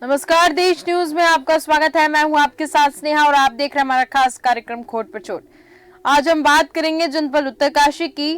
नमस्कार, देश न्यूज में आपका स्वागत है। मैं हूं आपके साथ स्नेहा और आप देख रहे हैं हमारा खास कार्यक्रम खोट पर चोट। आज हम बात करेंगे जनपद उत्तरकाशी की।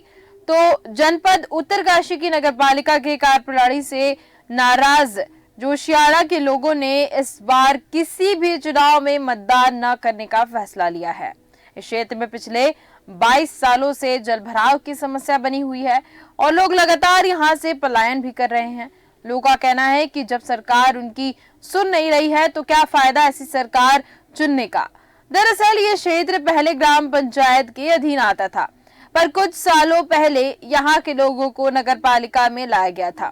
तो जनपद उत्तरकाशी की नगरपालिका के कार्यप्रणाली से नाराज जोशियाड़ा के लोगों ने इस बार किसी भी चुनाव में मतदान न करने का फैसला लिया है। इस क्षेत्र में पिछले 22 सालों से जलभराव की समस्या बनी हुई है और लोग लगातार यहां से पलायन भी कर रहे हैं। लोगों का कहना है कि जब सरकार उनकी सुन नहीं रही है तो क्या फायदा ऐसी सरकार चुनने का। दरअसल ये क्षेत्र पहले ग्राम पंचायत के अधीन आता था, पर कुछ सालों पहले यहाँ के लोगों को नगरपालिका में लाया गया था।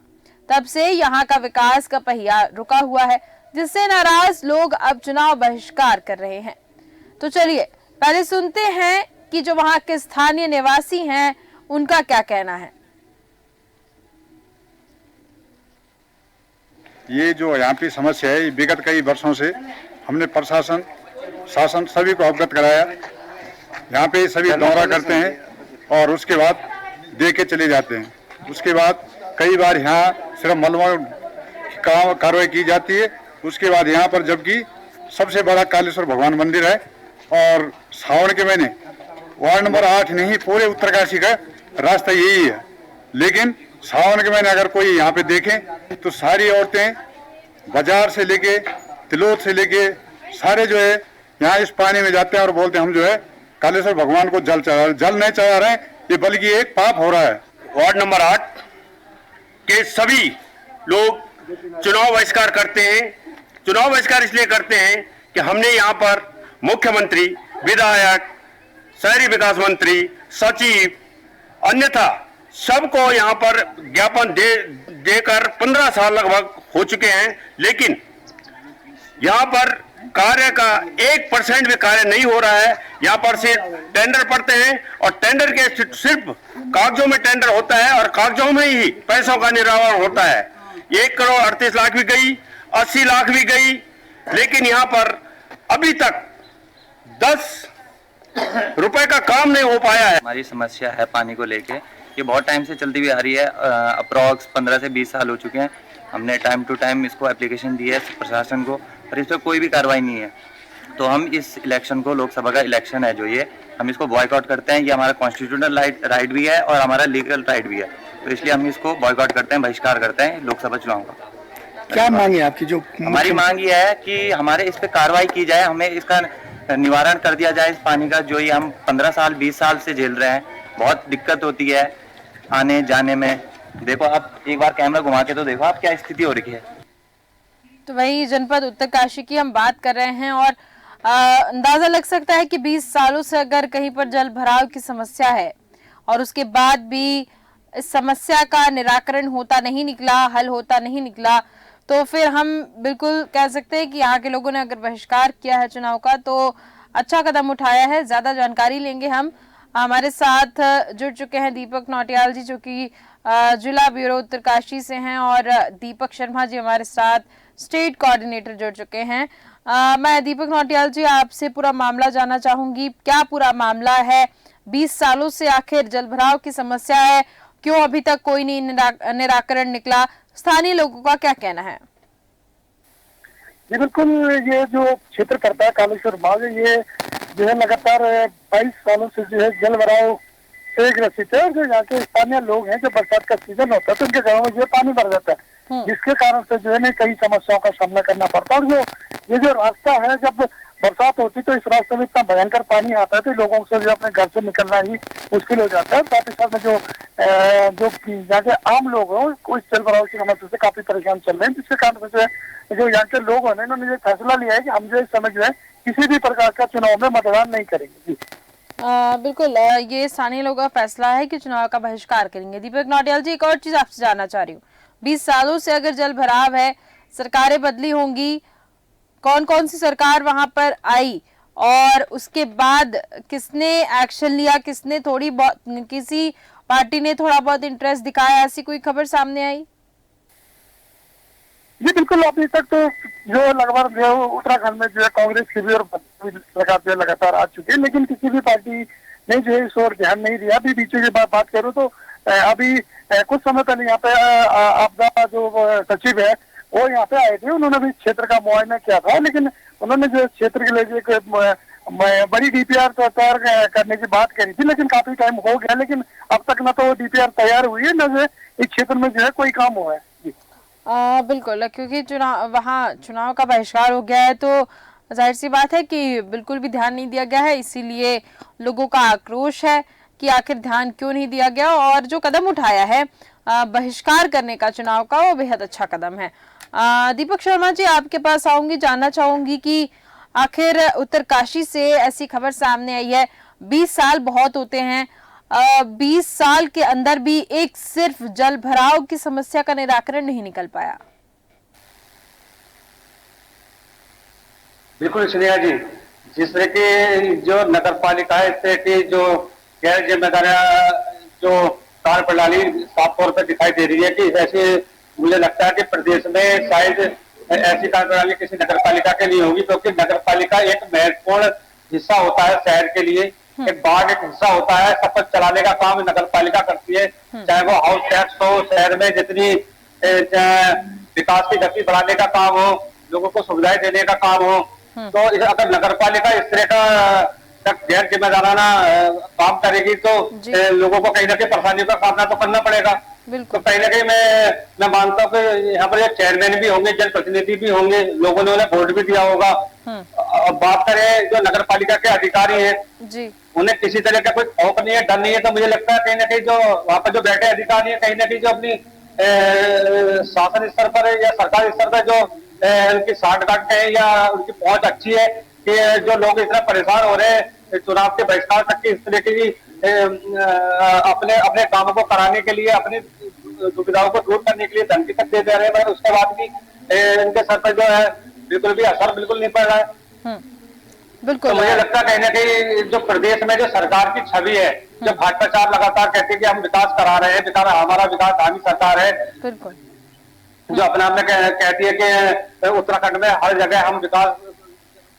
तब से यहाँ का विकास का पहिया रुका हुआ है, जिससे नाराज लोग अब चुनाव बहिष्कार कर रहे हैं। तो चलिए पहले सुनते हैं कि जो वहाँ के स्थानीय निवासी हैं उनका क्या कहना है। ये जो यहाँ की समस्या है, विगत कई वर्षों से हमने प्रशासन शासन सभी को अवगत कराया। यहाँ पे सभी दौरा करते हैं और उसके बाद दे के चले जाते हैं। उसके बाद कई बार यहाँ सिर्फ मलबा कार्रवाई की जाती है। उसके बाद यहाँ पर जबकि सबसे बड़ा कालेश्वर भगवान मंदिर है और सावन के महीने वार्ड नंबर 8 नहीं पूरे उत्तरकाशी का रास्ता यही है। लेकिन सावन के महीने अगर कोई यहाँ पे देखे तो सारी औरतें बाजार से लेके तिलोत से लेके सारे जो है यहाँ इस पानी में जाते हैं और बोलते हैं हम जो है कालेश्वर भगवान को जल नहीं चढ़ा रहे हैं, ये बल्कि एक पाप हो रहा है। वार्ड नंबर 8 के सभी लोग चुनाव बहिष्कार करते हैं। चुनाव बहिष्कार इसलिए करते हैं कि हमने यहाँ पर मुख्यमंत्री, विधायक, शहरी विकास मंत्री, सचिव अन्यथा सबको यहाँ पर ज्ञापन देकर 15 साल लगभग हो चुके हैं, लेकिन यहाँ पर कार्य का 1% भी कार्य नहीं हो रहा है। यहाँ पर सिर्फ टेंडर पड़ते हैं और टेंडर के सिर्फ कागजों में टेंडर होता है और कागजों में ही पैसों का निर्वहन होता है। 1 करोड़ 38 लाख भी गई, 80 लाख भी गई, लेकिन यहाँ पर अभी तक 10 रुपए का काम नहीं हो पाया है। हमारी समस्या है पानी को लेके, ये बहुत टाइम से चलती हुई आ रही है। अप्रॉक्स 15 से 20 साल हो चुके हैं। हमने टाइम टू टाइम इसको एप्लीकेशन दी है प्रशासन को, पर इस पर कोई भी कार्रवाई नहीं है। तो हम इस इलेक्शन को, लोकसभा का इलेक्शन है जो ये, हम इसको बॉयकॉट करते हैं। ये हमारा कॉन्स्टिट्यूशनल राइट भी है और हमारा लीगल राइट भी है, तो इसलिए हम इसको बॉयकॉट करते हैं, बहिष्कार करते हैं लोकसभा चुनाव का। क्या मांग है आपकी? जो हमारी मांग ये है कि हमारे इस पे कार्रवाई की जाए, हमें इसका निवारण कर दिया जाए इस पानी का, जो ये हम 15 साल 20 साल से झेल रहे हैं। बहुत दिक्कत होती है आने जाने में। देखो आप एक बार कैमरा घुमा के तो देखो आप क्या स्थिति हो रही है। तो वही जनपद उत्तरकाशी की हम बात कर रहे हैं और अंदाजा लग सकता है कि 20 सालों से अगर कहीं पर जल भराव की समस्या है और उसके बाद भी इस समस्या का निराकरण होता नहीं निकला, हल होता नहीं निकला, तो फिर हम बिल्कुल कह सकते हैं कि यहाँ के लोगों ने अगर बहिष्कार किया है चुनाव का तो अच्छा कदम उठाया है। ज्यादा जानकारी लेंगे हम। हमारे साथ जुड़ चुके हैं दीपक नौटियाल जी, जो कि जिला ब्यूरो उत्तरकाशी से हैं, और दीपक शर्मा जी हमारे साथ स्टेट कोऑर्डिनेटर जुड़ चुके हैं। मैं दीपक नौटियाल जी आपसे पूरा मामला जानना चाहूंगी। क्या पूरा मामला है? 20 सालों से आखिर जलभराव की समस्या है, क्यों अभी तक कोई नहीं निराकरण निकला? स्थानीय लोगों का क्या कहना है? जी बिल्कुल, ये जो क्षेत्र पड़ता है कालेश्वर बाग, ये जो है लगातार 22 सालों से जो है जल भराव से ग्रसित है। और जो यहाँ के स्थानीय लोग हैं, जब बरसात का सीजन होता है तो उनके घरों में जो पानी भर जाता है, जिसके कारण से जो है ना कई समस्याओं का सामना करना पड़ता है। और ये जो रास्ता है, जब बरसात होती तो इस रास्ते में इतना भयंकर पानी आता है तो लोगों से जो अपने घर से निकलना ही मुश्किल हो जाता है। साथ ही साथ में जो यहाँ के आम लोग हैं वो इस जल भराव की समस्या से काफी परेशान चल रहे हैं, जिसके कारण से जो यहाँ के लोग हैं इन्होंने ये फैसला लिया है कि हम जो इस समय जो है किसी भी प्रकार का चुनाव में मतदान नहीं करेंगे। जी बिल्कुल, ये स्थानीय लोगों का फैसला है कि चुनाव का बहिष्कार करेंगे। दीपक नौटियाल जी, एक और चीज आपसे जानना चाह रही हूँ। 20 सालों से अगर जल भराव है, सरकारें बदली होंगी, कौन कौन सी सरकार वहां पर आई और उसके बाद किसने एक्शन लिया, किसने थोड़ी बहुत, किसी पार्टी ने थोड़ा बहुत इंटरेस्ट दिखाया, ऐसी कोई खबर सामने आई? जी बिल्कुल, अभी तक तो जो लगभग जो उत्तराखंड में जो है कांग्रेस की भी और सरकार जो लगातार आ चुकी है, लेकिन किसी भी पार्टी ने जो है इस ओर ध्यान नहीं दिया। अभी बीच की बात करूँ तो अभी कुछ समय पहले यहाँ पे आपदा जो सचिव है वो यहाँ पे आए थे, उन्होंने भी क्षेत्र का मुआयना किया था, लेकिन उन्होंने जो क्षेत्र के लिए एक बड़ी डीपीआर तैयार करने की बात करी थी, लेकिन काफी टाइम हो गया, लेकिन अब तक न तो डीपीआर तैयार हुई है, न जो इस क्षेत्र में जो है कोई काम हुआ है जी। बिल्कुल, क्योंकि चुनाव का बहिष्कार हो गया है, तो जाहिर सी बात है कि बिल्कुल भी ध्यान नहीं दिया गया है, इसीलिए लोगों का आक्रोश है कि आखिर ध्यान क्यों नहीं दिया गया। और जो कदम उठाया है बहिष्कार करने का चुनाव का, वो बेहद अच्छा कदम है। दीपक शर्मा जी, आपके पास आऊंगी, जानना चाहूंगी कि आखिर उत्तरकाशी से ऐसी खबर सामने आई है, 20 साल बहुत होते हैं, 20 साल के अंदर भी एक सिर्फ जल भराव की समस्या का निराकरण नहीं निकल पाया। बिल्कुल स्नेहा जी, जिस तरह की जो नगर पालिका है, इस तरह की जो गैर जिम्मेदार जो कार्य प्रणाली साफ तौर पर दिखाई दे रही है कि ऐसे मुझे लगता है कि प्रदेश में शायद ऐसी कार्य प्रणाली किसी नगर पालिका के लिए होगी, क्योंकि नगर पालिका एक महत्वपूर्ण हिस्सा होता है शहर के लिए, एक बाग एक हिस्सा होता है, सब कुछ चलाने का काम नगर पालिका करती है, चाहे वो हाउस टैक्स हो, शहर में जितनी विकास की गति बढ़ाने का काम हो, लोगों को सुविधाएं देने का काम हो, तो अगर नगर पालिका इस तरह का गैर जिम्मेदाराना काम करेगी तो लोगों को कहीं ना कहीं परेशानियों का सामना तो करना पड़ेगा। तो कहीं ना कहीं मैं मानता हूँ कि यहाँ पर चेयरमैन भी होंगे, जनप्रतिनिधि भी होंगे, लोगों ने उन्हें वोट भी दिया होगा। बात करें जो नगर पालिका के अधिकारी हैं, उन्हें किसी तरह का कोई खौफ नहीं है, डर नहीं है, तो मुझे लगता है कहीं ना कहीं जो वहाँ पर जो बैठे अधिकारी है, कहीं ना कहीं जो अपनी शासन स्तर पर या सरकार स्तर पर जो उनकी साठगांठ है या उनकी पहुंच अच्छी है कि जो लोग इतना परेशान हो रहे हैं चुनाव के बहिष्कार तक की, इस तरह की अपने कामों को कराने के लिए, अपनी दुविधाओं को दूर करने के लिए धमकी तक दे रहे हैं, उसके बाद भी इनके सर पर जो है बिल्कुल भी असर बिल्कुल नहीं पड़ रहा है। बिल्कुल, तो मुझे लगता है कहीं ना कहीं जो प्रदेश में जो सरकार की छवि है, जो भ्रष्टाचार लगातार कहते हैं कि हम विकास करा रहे हैं, हमारा विकास धामी सरकार है, बिल्कुल, जो अपने आप में कहती है कि उत्तराखंड में हर जगह हम विकास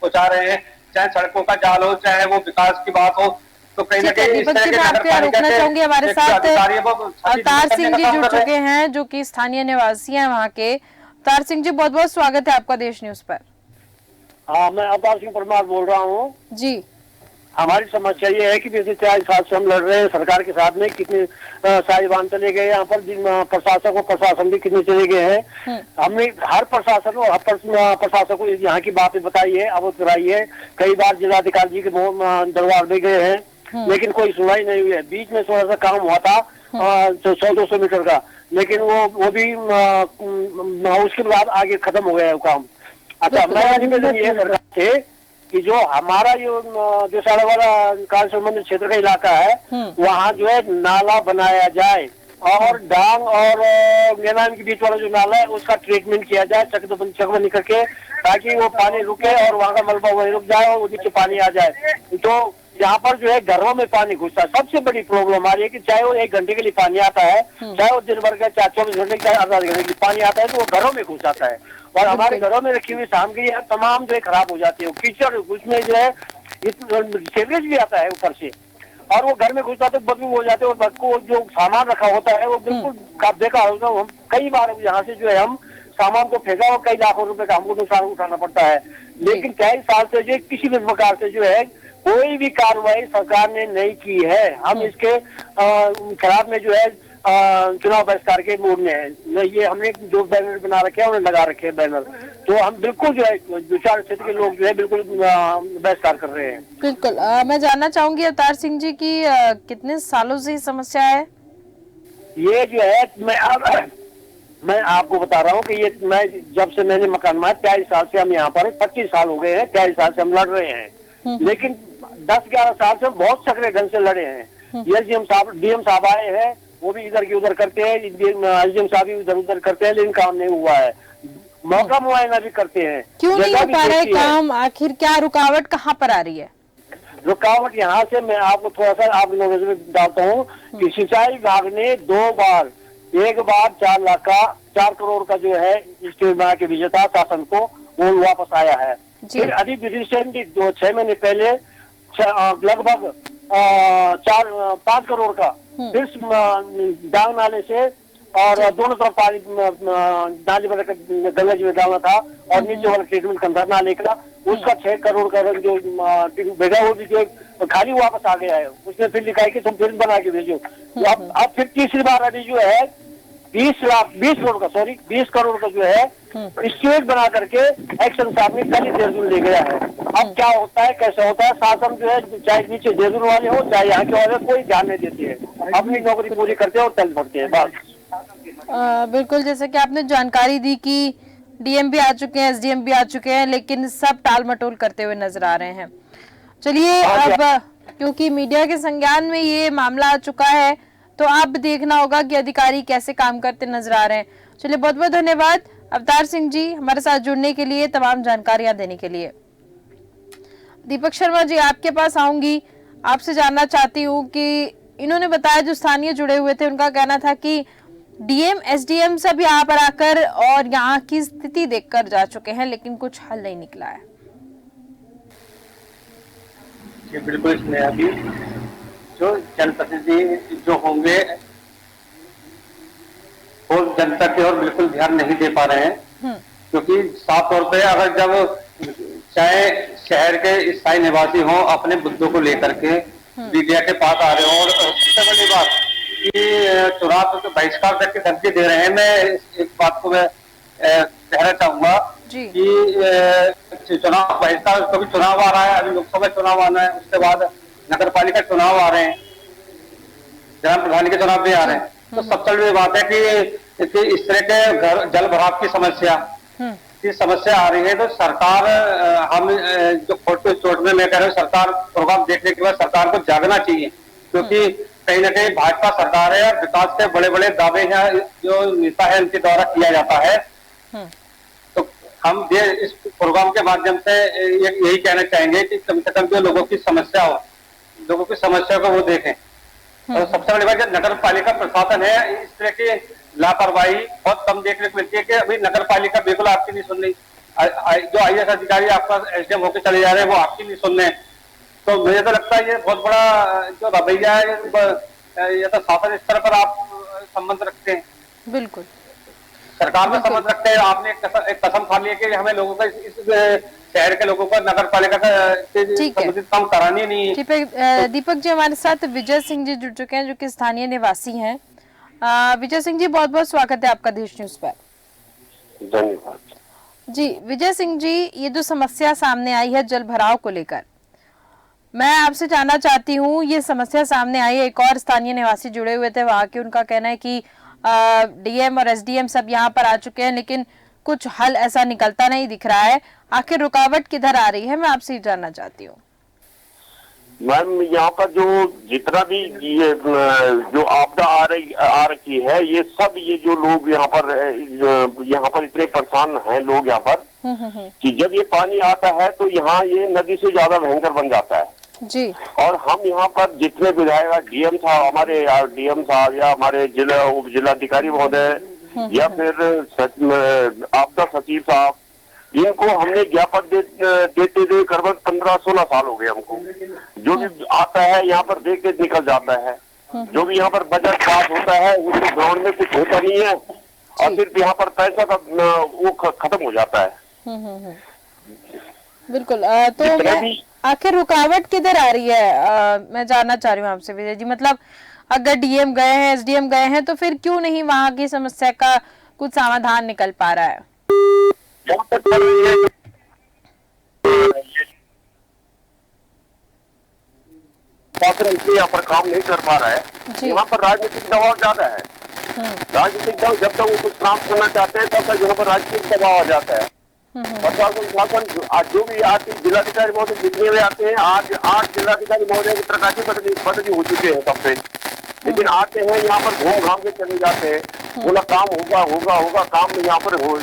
पहुंचा रहे हैं, चाहे सड़कों का जाल हो, चाहे वो विकास की बात हो, तो कहीं ना कहीं इस तरह के नगर रोकना चाहूंगी। हमारे साथ अवतार सिंह जी जुड़ चुके हैं हैं, जो कि स्थानीय निवासी हैं वहाँ के। अवतार सिंह जी, बहुत बहुत स्वागत है आपका देश न्यूज पर। हाँ, मैं अवतार सिंह परमार बोल रहा हूँ जी। हमारी समस्या ये है कि पिछले 4 साल से हम लड़ रहे हैं सरकार के साथ में, कितने साहिबान चले गए यहाँ पर, प्रशासन भी कितने चले गए हैं। हमने हर प्रशासन को यहाँ की बातें बताई है, अवगत कराई है, कई बार जिलाधिकारी जी के दरबार में गए हैं, लेकिन कोई सुनवाई नहीं हुई है। बीच में थोड़ा सा काम हुआ था 100-200 मीटर का, लेकिन वो भी उसके बाद आगे खत्म हो गया है वो काम। अच्छा, मैं निवेदन ये सरकार से कि जो हमारा जो सारा वाला कार्य संबंधित क्षेत्र का इलाका है, वहाँ जो है नाला बनाया जाए और डांग और मैदान के बीच वाला जो नाला है उसका ट्रीटमेंट किया जाए चकबंदी करके, ताकि वो पानी रुके और वहाँ का मलबा वही रुक जाए और नीचे पानी आ जाए। तो यहाँ पर जो है घरों में पानी घुसता है, सबसे बड़ी प्रॉब्लम आ रही है कि चाहे वो 1 घंटे के लिए पानी आता है, चाहे वो दिन भर का, चाहे 24 घंटे चाहे आधा घंटे के लिए पानी आता है, तो वो घरों में घुस जाता है और हमारे घरों में रखी हुई सामग्री है तमाम जो है खराब हो जाती है। कीचड़ उसमें जो है सीवरेज भी आता है ऊपर से, और वो घर में घुसता तो बदबू हो जाते हैं, और को जो सामान रखा होता है वो बिल्कुल बेकार होता है। हम कई बार यहाँ से जो है हम सामान को फेंका और कई लाखों रुपए का हमको नुकसान उठाना पड़ता है, लेकिन कई साल से जो किसी भी प्रकार से जो है कोई भी कार्रवाई सरकार ने नहीं की है। हम इसके खिलाफ में जो है चुनाव बहिष्कार के मूड में है। ये हमने जो बैनर बना रखे हैं उन्हें लगा रखे हैं बैनर, तो हम बिल्कुल जो है 2-4 क्षेत्र के लोग जो है बिल्कुल बहिष्कार कर रहे हैं। बिल्कुल, मैं जानना चाहूंगी अवतार सिंह जी की कितने सालों से समस्या है ये जो है। मैं आपको बता रहा हूँ कि ये मैं जब से मैंने मकान बनाया 23 साल से हम यहाँ पर 25 साल हो गए हैं, 23 साल से हम लड़ रहे हैं, लेकिन 10-11 साल से हम बहुत सक्रिय ढंग से लड़े हैं। डीएम साहब आए हैं, वो भी इधर की उधर करते हैं, एसडीएम साहब भी इधर उधर करते हैं, लेकिन काम नहीं हुआ है। मौका मुआयना भी करते हैं, क्यों नहीं हो पा रहा है काम? आखिर क्या रुकावट कहाँ पर आ रही है? रुकावट यहाँ से मैं आपको थोड़ा सा आप नॉलेज में डालता हूँ कि सिंचाई विभाग ने 2 बार, एक बार 4 करोड़ का जो है स्टेट बैंक के विजेता शासन को वो वापस आया है। फिर अभी रिसेंटली 6 महीने पहले लगभग 5 करोड़ का फिर डांग नाले से और दोनों तरफ पानी नाली में गंगा जी में डालना था और नीचे वाला ट्रीटमेंट करना नाले का, उसका 6 करोड़ का जो भेजा वो भी जो खाली वापस आ गया है। उसने फिर लिखा है कि तुम फिर बना के भेजो। अब फिर तीसरी बार अभी जो है 20 करोड़ का जो है स्टेट बना करके एक्शन साहब ने कल ही देहरादून ले गया है। अब क्या होता है, कैसे होता है, शासन जो है चाहे नीचे देहरादून वाले हो चाहे यहाँ के वाले, कोई ध्यान नहीं देते हैं, अपनी नौकरी पूरी करते हैं और चल पड़ते हैं बस। बिल्कुल, जैसे कि आपने जानकारी दी कि डीएम भी आ चुके हैं, एसडीएम भी आ चुके हैं, लेकिन सब टाल मटोल करते हुए नजर आ रहे हैं। चलिए, अब क्योंकि मीडिया के संज्ञान में ये मामला आ चुका है तो अब देखना होगा कि अधिकारी कैसे काम करते नजर आ रहे हैं। चलिए, बहुत बहुत धन्यवाद अवतार सिंह जी हमारे साथ जुड़ने के लिए, तमाम जानकारियां देने के लिए। दीपक शर्मा जी, आपके पास आऊंगी, आपसे जानना चाहती हूँ कि इन्होंने बताया, जो स्थानीय जुड़े हुए थे उनका कहना था कि डीएम एसडीएम सब यहाँ पर आकर और यहाँ की स्थिति देखकर जा चुके हैं, लेकिन कुछ हल नहीं निकला है। बिल्कुल, इसमें अभी जो जनप्रतिनिधि जो होंगे वो जनता की ओर बिल्कुल ध्यान नहीं दे पा रहे हैं, क्योंकि साफ तौर पे अगर जब चाहे शहर के स्थायी निवासी हों अपने मुद्दों को लेकर के मीडिया के पास आ रहे हो, और सबसे बड़ी बात कि चुनाव तो बहिष्कार तक की धमकी दे रहे हैं। मैं एक बात को मैं कहना चाहूंगा कि चुनाव बहिष्कार, कभी चुनाव आ रहा है, अभी लोकसभा चुनाव आना है, उसके बाद नगर पालिका चुनाव आ रहे हैं, ग्राम प्रधान के चुनाव भी आ रहे हैं, तो सबसे बड़ी बात है कि इस तरह के घर जल भराव की समस्या आ रही है। तो सरकार, हम जो फोटो चोट में मैं कह रहा हूँ, सरकार प्रोग्राम देखने के बाद सरकार को जागना चाहिए, क्योंकि कहीं ना कहीं भाजपा सरकार है और विकास के बड़े बड़े दावे हैं जो नेता है उनके द्वारा किया जाता है। तो हम इस प्रोग्राम के माध्यम से यही कहना चाहेंगे कि कम से कम जो लोगों की समस्या हो, लोगों की समस्या को वो देखें। और सबसे बड़ी बात, नगर पालिका प्रशासन है, इस तरह की लापरवाही बहुत कम देखने को मिलती है कि अभी नगर पालिका बिल्कुल आपकी नहीं सुन रही। जो आईएएस अधिकारी आपका एसडीएम होकर चले जा रहे हैं वो आपकी नहीं सुन रहे। तो मुझे तो लगता है ये बहुत बड़ा जो रवैया है, ये तो शासन स्तर पर आप संबंध रखते हैं, बिल्कुल सरकार में संबंध रखते हैं। आपने एक कसम खा ली है कि हमें लोगों का इस शहर के लोगों को नगर पालिका से संबंधित काम करानी नहीं है। दीपक जी, हमारे साथ विजय सिंह जी जुड़ चुके हैं, जो कि स्थानीय निवासी हैं। विजय सिंह जी, बहुत बहुत स्वागत है आपका देश न्यूज पर। धन्यवाद जी। विजय सिंह जी, ये जो समस्या सामने आई है जल भराव को लेकर, मैं आपसे जानना चाहती हूँ, ये समस्या सामने आई है, एक और स्थानीय निवासी जुड़े हुए थे वहां के, उनका कहना है कि डीएम और एसडीएम सब यहाँ पर आ चुके हैं, लेकिन कुछ हल ऐसा निकलता नहीं दिख रहा है। आखिर रुकावट किधर आ रही है, मैं आपसे जानना चाहती हूँ। मैम, यहाँ पर जो जितना भी ये जो आपदा आ रखी है, ये सब ये जो लोग यहाँ पर इतने परेशान हैं लोग यहाँ पर कि जब ये पानी आता है तो यहाँ ये नदी से ज्यादा भयंकर बन जाता है जी। और हम यहाँ पर जितने विधायक डीएम साहब, हमारे डीएम साहब या हमारे उप जिलाधिकारी महोदय या फिर आपदा सचिव साहब, इनको हमने ज्ञापन देते करीबन 15-16 साल हो गए हमको। जो भी आता है यहाँ पर देख के निकल जाता है। जो भी यहाँ पर बजट पास होता है उसके ग्राउंड में कुछ होता नहीं है और सिर्फ यहाँ पर पैसा का वो खत्म हो जाता है। बिल्कुल। तो आखिर रुकावट किधर आ रही है, मैं जानना चाह रही हूँ आपसे विजय जी। मतलब अगर डीएम गए हैं, एसडीएम गए हैं, तो फिर क्यों नहीं वहाँ की समस्या का कुछ समाधान निकल पा रहा है? यहाँ पर काम नहीं कर पा रहा है, यहाँ पर राजनीतिक दबाव ज्यादा है। राजनीतिक दबाव, जब तक वो कुछ काम करना चाहते हैं तब तक यहाँ पर राजनीतिक दबाव आ जाता है। प्रशासन जो भी आते जिलाधिकारी महोदय जितने भी आते हैं, आज 8 जिलाधिकारी महोदय की प्रकाशी बदली हो चुके हैं सबसे, लेकिन आते हैं यहाँ पर घूम घाम के चले जाते हैं, बोला काम होगा, काम यहाँ पर हो।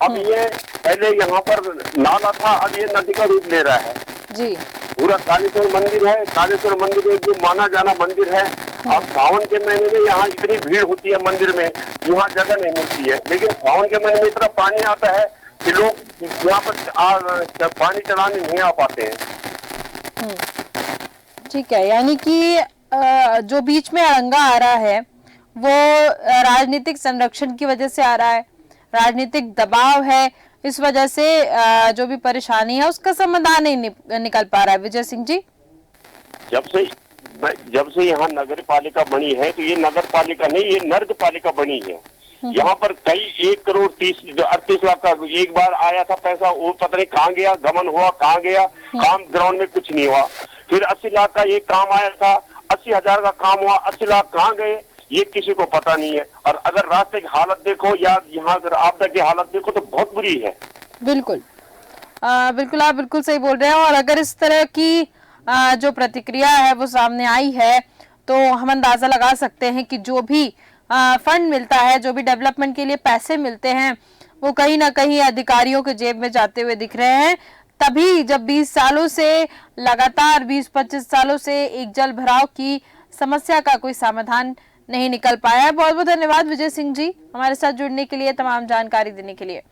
अब ये पहले यहाँ पर नाला था, अब ये नदी का रूप ले रहा है जी। पूरा कालेश्वर मंदिर है, कालेश्वर मंदिर एक जो माना जाना मंदिर है। अब सावन के महीने में यहाँ इतनी भीड़ होती है मंदिर में, यहाँ जगह नहीं मिलती है, लेकिन सावन के महीने में इतना पानी आता है कि लोग यहाँ पर पानी चलाने नहीं आ पाते हैं। ठीक है, यानी कि जो बीच में अड़ंगा आ रहा है वो राजनीतिक संरक्षण की वजह से आ रहा है, राजनीतिक दबाव है, इस वजह से जो भी परेशानी है उसका समाधान नहीं निकल पा रहा है। विजय सिंह जी, जब से यहाँ नगर पालिका बनी है तो ये नगर पालिका नहीं, ये नर्क पालिका बनी है। यहाँ पर कई 1,38,38,00,000 का एक बार आया था पैसा, वो पता नहीं कहाँ गया, गमन हुआ कहाँ गया, काम ग्राउंड में कुछ नहीं हुआ। फिर 80 लाख का एक काम आया था, 80,000 का काम हुआ, 80 लाख कहाँ गए ये किसी को पता नहीं है। और अगर रास्ते की हालत देखो या यहाँ अगर आपदा की हालत देखो तो बहुत बुरी है। बिल्कुल बिल्कुल, आप बिल्कुल सही बोल रहे हैं। और अगर इस तरह की जो प्रतिक्रिया है वो सामने आई है तो हम अंदाजा लगा सकते हैं कि जो भी फंड मिलता है, जो भी डेवलपमेंट के लिए पैसे मिलते हैं, वो कहीं ना कहीं अधिकारियों के जेब में जाते हुए दिख रहे हैं। तभी जब 20 सालों से लगातार 20-25 सालों से एक जल भराव की समस्या का कोई समाधान नहीं निकल पाया है। बहुत बहुत धन्यवाद विजय सिंह जी हमारे साथ जुड़ने के लिए, तमाम जानकारी देने के लिए।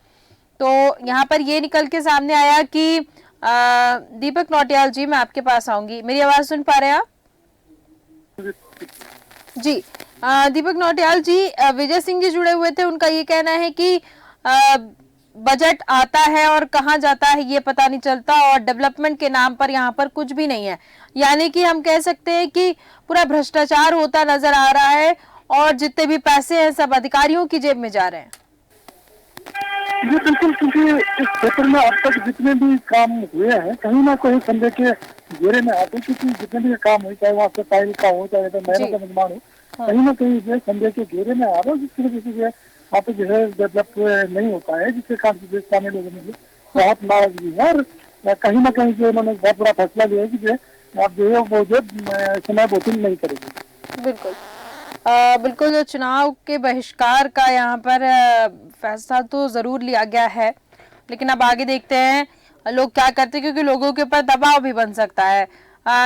तो यहाँ पर ये निकल के सामने आया कि दीपक नौटियाल जी, मैं आपके पास आऊंगी, मेरी आवाज सुन पा रहे हैं आप? जी दीपक नौटियाल जी, विजय सिंह जी जुड़े हुए थे, उनका ये कहना है कि बजट आता है और कहाँ जाता है ये पता नहीं चलता और डेवलपमेंट के नाम पर यहाँ पर कुछ भी नहीं है। यानी कि हम कह सकते हैं कि पूरा भ्रष्टाचार होता नजर आ रहा है और जितने भी पैसे हैं सब अधिकारियों की जेब में जा रहे हैं। ये बिल्कुल, क्योंकि इस क्षेत्र में अब तक जितने भी काम हुए हैं कहीं ना कहीं संदेह के घेरे में आते, क्योंकि जितने भी काम हुए, चाहे वहाँ सफाई का हो, चाहे नहरों का निर्माण हो, कहीं ना कहीं जो संदेह के घेरे में आ रहा है, जिसकी वजह से वहाँ पे जो है डेवलप नहीं होता है, जिसके कारण स्थानीय लोगों में बहुत नाराजगी है। और कहीं ना कहीं जो उन्होंने बहुत बड़ा फैसला लिया है कि जो आप जो है वो जो समय वोटिंग नहीं करेंगे। बिल्कुल बिल्कुल, जो चुनाव के बहिष्कार का यहाँ पर फैसला तो जरूर लिया गया है, लेकिन अब आगे देखते हैं लोग क्या करते हैं, क्योंकि लोगों के ऊपर दबाव भी बन सकता है।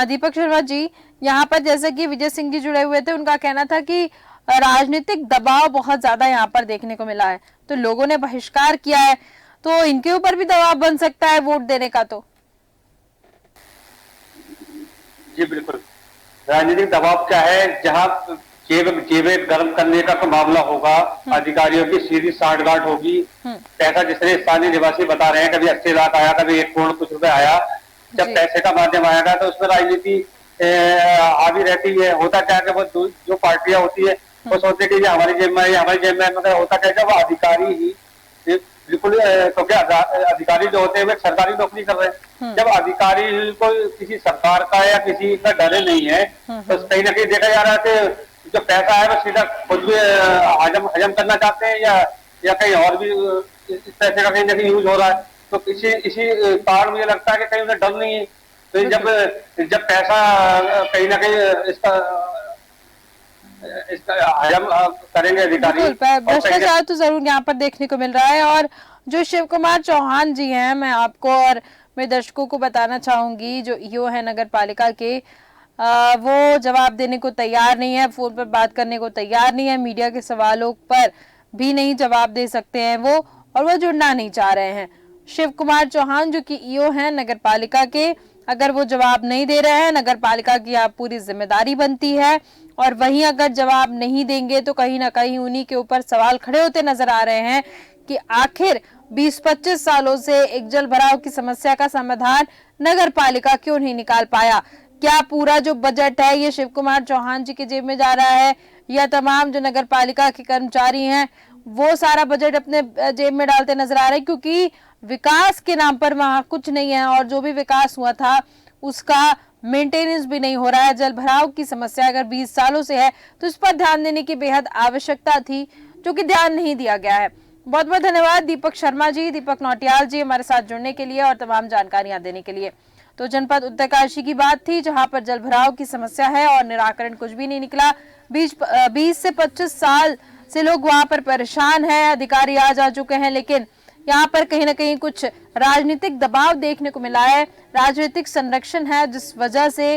दीपक शर्मा जी, यहाँ पर जैसे कि विजय सिंह जी जुड़े हुए थे, उनका कहना था कि राजनीतिक दबाव बहुत ज्यादा यहाँ पर देखने को मिला है, तो लोगों ने बहिष्कार किया है, तो इनके ऊपर भी दबाव बन सकता है वोट देने का। तो जी बिल्कुल, राजनीतिक दबाव क्या है, जहाँ जेबें गर्म करने का मामला होगा, अधिकारियों की सीधी साठगांठ होगी। पैसा जिस तरह स्थानीय निवासी बता रहे हैं, कभी 80 लाख आया, कभी 1 करोड़ कुछ रुपए आया, जब पैसे का माध्यम आएगा तो उसमें राजनीति हावी रहती है। होता क्या है, वो जो पार्टियां होती है वो सोचते कि ये हमारी जेब में, ये हमारी जेब में, मगर होता क्या है, वो अधिकारी ही बिल्कुल, क्योंकि अधिकारी जो होते हैं वे सरकारी नौकरी कर रहे हैं। जब अधिकारी को किसी सरकार का या किसी का डर नहीं है तो कहीं ना कहीं देखा जा रहा है कि जो पैसा है वो सीधा खुद भी हजम करना चाहते हैं या कहीं और भी इस पैसे का कहीं ना कहीं यूज हो रहा है। तो इसी कारण मुझे लगता है कि कहीं उन्हें डर नहीं है। तो जब पैसा कहीं ना कहीं इसका हजम करेंगे अधिकारी, भ्रष्टाचार तो जरूर यहाँ पर देखने को मिल रहा है। और जो शिव कुमार चौहान जी हैं, मैं आपको और मेरे दर्शकों को बताना चाहूंगी, जो ईओ है नगर पालिका के, वो जवाब देने को तैयार नहीं है, फोन पर बात करने को तैयार नहीं है, मीडिया के सवालों पर भी नहीं जवाब दे सकते हैं वो, और वो जुड़ना नहीं चाह रहे हैं। शिव कुमार चौहान जो कि ईओ हैं नगर पालिका के, अगर वो जवाब नहीं दे रहे हैं, नगर पालिका की आप पूरी जिम्मेदारी बनती है, और वहीं अगर जवाब नहीं देंगे तो कहीं ना कहीं उन्हीं के ऊपर सवाल खड़े होते नजर आ रहे हैं कि आखिर 20-25 सालों से एक जल भराव की समस्या का समाधान नगर पालिका क्यों नहीं निकाल पाया। क्या पूरा जो बजट है ये शिव कुमार चौहान जी के जेब में जा रहा है, या तमाम जो नगर पालिका के कर्मचारी हैं वो सारा बजट अपने जेब में डालते नजर आ रहे हैं, क्योंकि विकास के नाम पर वहां कुछ नहीं है, और जो भी विकास हुआ था उसका मेंटेनेंस भी नहीं हो रहा है। जल भराव की समस्या अगर 20 सालों से है तो इस पर ध्यान देने की बेहद आवश्यकता थी, जो कि ध्यान नहीं दिया गया है। बहुत बहुत धन्यवाद दीपक शर्मा जी, दीपक नौटियाल जी, हमारे साथ जुड़ने के लिए और तमाम जानकारियां देने के लिए। तो जनपद उत्तरकाशी की बात थी, जहां पर जल भराव की समस्या है और निराकरण कुछ भी नहीं निकला। 20 से 25 साल से लोग वहां पर परेशान हैं, अधिकारी आ जा चुके हैं, लेकिन यहाँ पर कहीं ना कहीं कुछ राजनीतिक दबाव देखने को मिला है, राजनीतिक संरक्षण है, जिस वजह से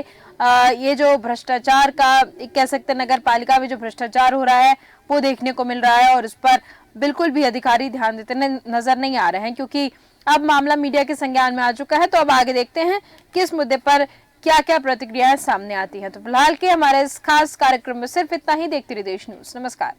ये जो भ्रष्टाचार का कह सकते हैं, नगर पालिका में जो भ्रष्टाचार हो रहा है वो देखने को मिल रहा है, और इस पर बिल्कुल भी अधिकारी ध्यान देते नजर नहीं आ रहे हैं, क्योंकि अब मामला मीडिया के संज्ञान में आ चुका है। तो अब आगे देखते हैं किस मुद्दे पर क्या क्या प्रतिक्रियाएं सामने आती हैं। तो फिलहाल के हमारे इस खास कार्यक्रम में सिर्फ इतना ही। देखते रहिए देश न्यूज। नमस्कार।